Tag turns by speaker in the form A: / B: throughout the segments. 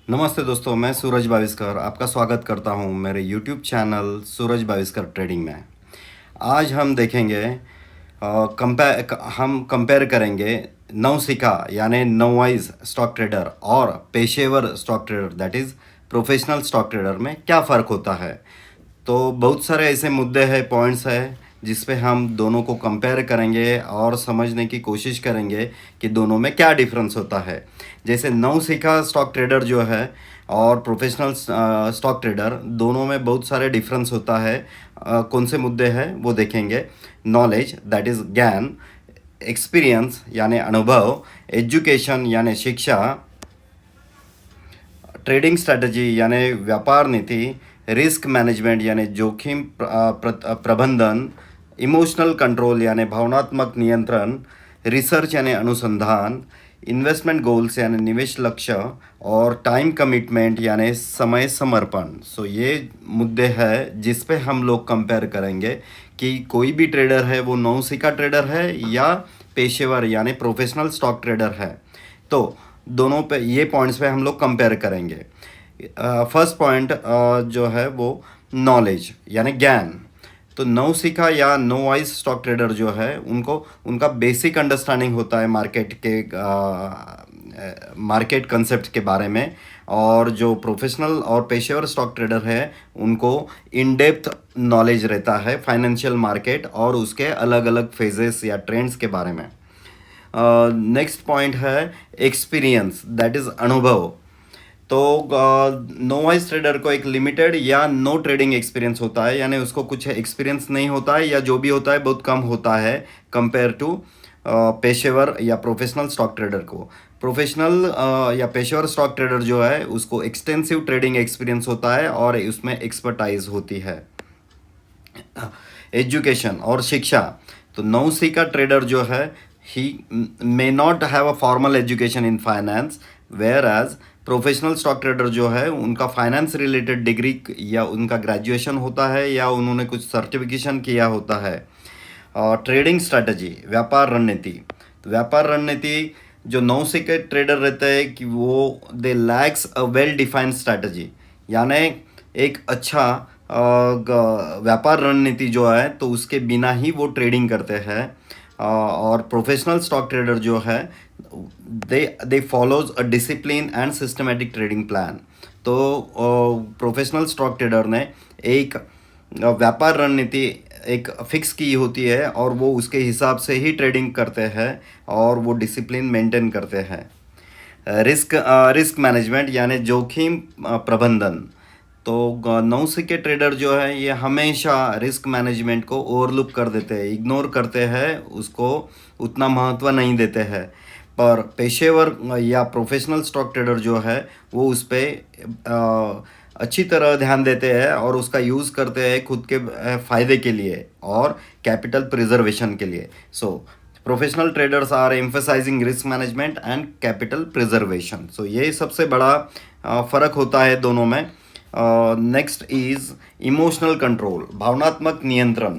A: नमस्ते दोस्तों, मैं सूरज बाविस्कर आपका स्वागत करता हूं मेरे YouTube चैनल सूरज बाविस्कर ट्रेडिंग में। आज हम देखेंगे हम कंपेयर करेंगे नवसिखा यानी नोवाइज स्टॉक ट्रेडर और पेशेवर stock trader that is professional stock trader में क्या फ़र्क होता है। तो बहुत सारे ऐसे मुद्दे हैं, पॉइंट्स हैं जिस पे हम दोनों को कंपेयर करेंगे और समझने की कोशिश करेंगे कि दोनों में क्या डिफरेंस होता है। जैसे नवसिखा स्टॉक ट्रेडर जो है और प्रोफेशनल स्टॉक ट्रेडर दोनों में बहुत सारे डिफरेंस होता है। कौन से मुद्दे हैं वो देखेंगे। नॉलेज दैट इज़ ज्ञान, एक्सपीरियंस यानी अनुभव, एजुकेशन यानी शिक्षा, ट्रेडिंग स्ट्रैटेजी यानी व्यापार नीति, रिस्क मैनेजमेंट यानी जोखिम प्रबंधन, इमोशनल कंट्रोल यानी भावनात्मक नियंत्रण, रिसर्च यानी अनुसंधान, इन्वेस्टमेंट गोल्स यानी निवेश लक्ष्य और टाइम कमिटमेंट यानी समय समर्पण। सो ये मुद्दे हैं जिस पे हम लोग कंपेयर करेंगे कि कोई भी ट्रेडर है वो नौसिखा ट्रेडर है या पेशेवर यानी प्रोफेशनल स्टॉक ट्रेडर है। तो दोनों पे ये पॉइंट्स पे हम लोग कंपेयर करेंगे। फर्स्ट पॉइंट जो है वो नॉलेज यानी ज्ञान। तो नौसिखा या नोवाइज स्टॉक ट्रेडर जो है उनको उनका बेसिक अंडरस्टैंडिंग होता है मार्केट कंसेप्ट के बारे में। और जो प्रोफेशनल और पेशेवर स्टॉक ट्रेडर है उनको इन डेप्थ नॉलेज रहता है फाइनेंशियल मार्केट और उसके अलग अलग फेजेस या ट्रेंड्स के बारे में। नेक्स्ट पॉइंट है एक्सपीरियंस दैट इज़ अनुभव। तो नोवाइज ट्रेडर को एक लिमिटेड या नो ट्रेडिंग एक्सपीरियंस होता है, यानी उसको कुछ एक्सपीरियंस नहीं होता है या जो भी होता है बहुत कम होता है कंपेयर टू पेशेवर या प्रोफेशनल स्टॉक ट्रेडर को। प्रोफेशनल या पेशेवर स्टॉक ट्रेडर जो है उसको एक्सटेंसिव ट्रेडिंग एक्सपीरियंस होता है और उसमें एक्सपर्टाइज होती है। एजुकेशन और शिक्षा। तो नौसिखा ट्रेडर जो है he may not have a formal education in finance, whereas professional stock trader जो है उनका फाइनेंस रिलेटेड डिग्री या उनका ग्रेजुएशन होता है या उन्होंने कुछ सर्टिफिकेशन किया होता है। ट्रेडिंग स्ट्रैटेजी व्यापार रणनीति। तो व्यापार रणनीति जो नौसिखा ट्रेडर रहते हैं कि वो they lacks a well defined strategy, यानी एक अच्छा व्यापार रणनीति जो है तो उसके बिना ही वो ट्रेडिंग करते हैं। और प्रोफेशनल स्टॉक ट्रेडर जो है they follows a discipline and systematic trading plan. तो प्रोफेशनल स्टॉक ट्रेडर ने एक व्यापार रणनीति एक फिक्स की होती है और वो उसके हिसाब से ही ट्रेडिंग करते हैं और वो डिसिप्लिन मेंटेन करते हैं। रिस्क मैनेजमेंट यानी जोखिम प्रबंधन। तो नौसिखा ट्रेडर जो है ये हमेशा रिस्क मैनेजमेंट को ओवरलुक कर देते हैं, इग्नोर करते हैं, उसको उतना महत्व नहीं देते हैं। पर पेशेवर या प्रोफेशनल स्टॉक ट्रेडर जो है वो उस पर अच्छी तरह ध्यान देते हैं और उसका यूज़ करते हैं खुद के फ़ायदे के लिए और कैपिटल प्रिजर्वेशन के लिए। So professional traders are emphasizing risk management and capital preservation. So ये सबसे बड़ा फ़र्क होता है दोनों में। नेक्स्ट इज़ इमोशनल कंट्रोल भावनात्मक नियंत्रण।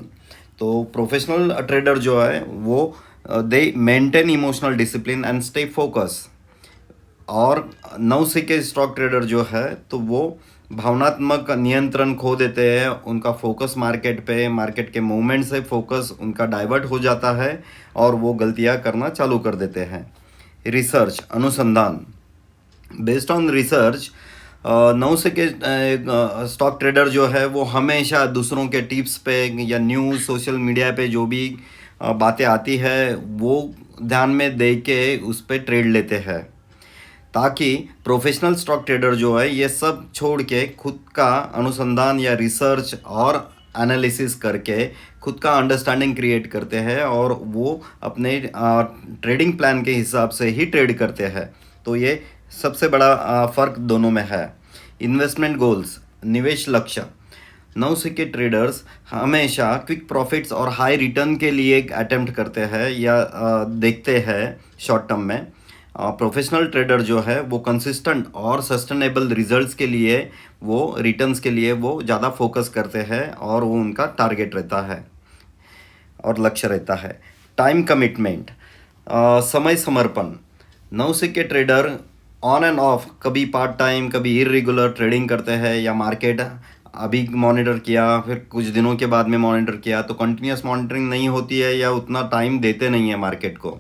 A: तो प्रोफेशनल ट्रेडर जो है वो दे maintain emotional discipline and stay focus. और नौसिखा स्टॉक ट्रेडर जो है तो वो भावनात्मक नियंत्रण खो देते हैं, उनका फोकस मार्केट पे, मार्केट के मूवमेंट से फोकस उनका डाइवर्ट हो जाता है और वो गलतियां करना चालू कर देते हैं। रिसर्च अनुसंधान। बेस्ड ऑन रिसर्च नौसिखा स्टॉक ट्रेडर जो है वो हमेशा दूसरों के टिप्स पे या न्यूज़ सोशल मीडिया पे जो भी बातें आती है वो ध्यान में दे के उस पर ट्रेड लेते हैं, ताकि प्रोफेशनल स्टॉक ट्रेडर जो है ये सब छोड़ के खुद का अनुसंधान या रिसर्च और एनालिसिस करके खुद का अंडरस्टैंडिंग क्रिएट करते हैं और वो अपने ट्रेडिंग प्लान के हिसाब से ही ट्रेड करते हैं। तो ये सबसे बड़ा फ़र्क दोनों में है। इन्वेस्टमेंट गोल्स निवेश लक्ष्य। नौसिखा ट्रेडर्स हमेशा क्विक प्रॉफिट्स और हाई रिटर्न के लिए अटेम्प्ट करते हैं या देखते हैं शॉर्ट टर्म में। प्रोफेशनल ट्रेडर जो है वो कंसिस्टेंट और सस्टेनेबल रिजल्ट्स के लिए वो रिटर्न्स के लिए वो ज़्यादा फोकस करते हैं और वो उनका टारगेट रहता है और लक्ष्य रहता है। टाइम कमिटमेंट समय समर्पण। नौसिखा ट्रेडर ऑन एंड ऑफ, कभी पार्ट टाइम कभी इरेगुलर ट्रेडिंग करते हैं, या मार्केट अभी मॉनिटर किया फिर कुछ दिनों के बाद में मॉनिटर किया, तो कंटिन्यूस मॉनिटरिंग नहीं होती है या उतना टाइम देते नहीं है मार्केट को।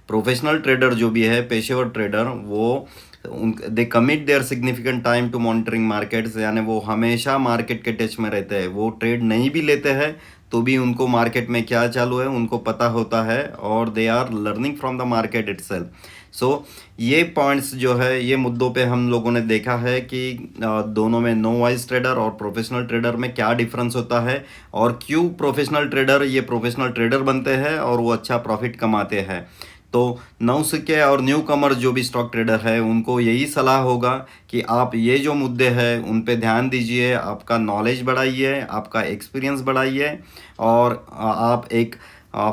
A: प्रोफेशनल ट्रेडर जो भी है, पेशेवर ट्रेडर, वो उन they commit their significant time to monitoring markets, यानी वो हमेशा मार्केट के टच में रहते हैं। वो ट्रेड नहीं भी लेते हैं तो भी उनको मार्केट में क्या चालू है उनको पता होता है, और they are learning from the market itself. So ये पॉइंट्स जो है, ये मुद्दों पे हम लोगों ने देखा है कि दोनों में नो वाइज ट्रेडर और प्रोफेशनल ट्रेडर में क्या डिफरेंस होता है, और क्यों प्रोफेशनल ट्रेडर ये प्रोफेशनल ट्रेडर बनते हैं और वो अच्छा प्रॉफिट कमाते हैं। तो नौसिखिए और न्यू कमर जो भी स्टॉक ट्रेडर है उनको यही सलाह होगा कि आप ये जो मुद्दे हैं उन पे ध्यान दीजिए, आपका नॉलेज बढ़ाइए, आपका एक्सपीरियंस बढ़ाइए, और आप एक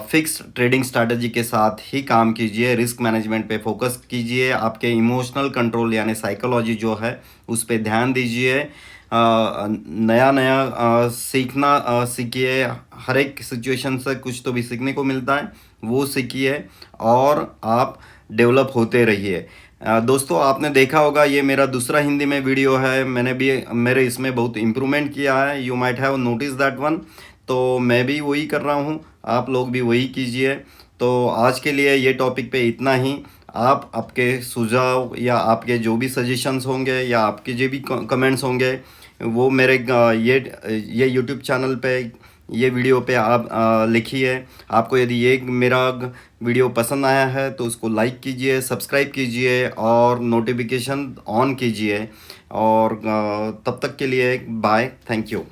A: फिक्स ट्रेडिंग स्ट्रैटेजी के साथ ही काम कीजिए। रिस्क मैनेजमेंट पे फोकस कीजिए, आपके इमोशनल कंट्रोल यानी साइकोलॉजी जो है उस पे ध्यान दीजिए। नया नया सीखना सीखिए, हर एक सिचुएशन से कुछ तो भी सीखने को मिलता है, वो सीखिए और आप डेवलप होते रहिए। दोस्तों, आपने देखा होगा ये मेरा दूसरा हिंदी में वीडियो है, मैंने भी मेरे इसमें बहुत इम्प्रूवमेंट किया है, you might have notice that one. तो मैं भी वही कर रहा हूँ, आप लोग भी वही कीजिए। तो आज के लिए ये टॉपिक पे इतना ही। आप आपके सुझाव या आपके जो भी सजेशंस होंगे या आपके जो भी कमेंट्स होंगे वो मेरे ये यूट्यूब चैनल पे, ये वीडियो पे आप लिखिए। आपको यदि ये मेरा वीडियो पसंद आया है तो उसको लाइक कीजिए, सब्सक्राइब कीजिए और नोटिफिकेशन ऑन कीजिए। और तब तक के लिए बाय, थैंक यू।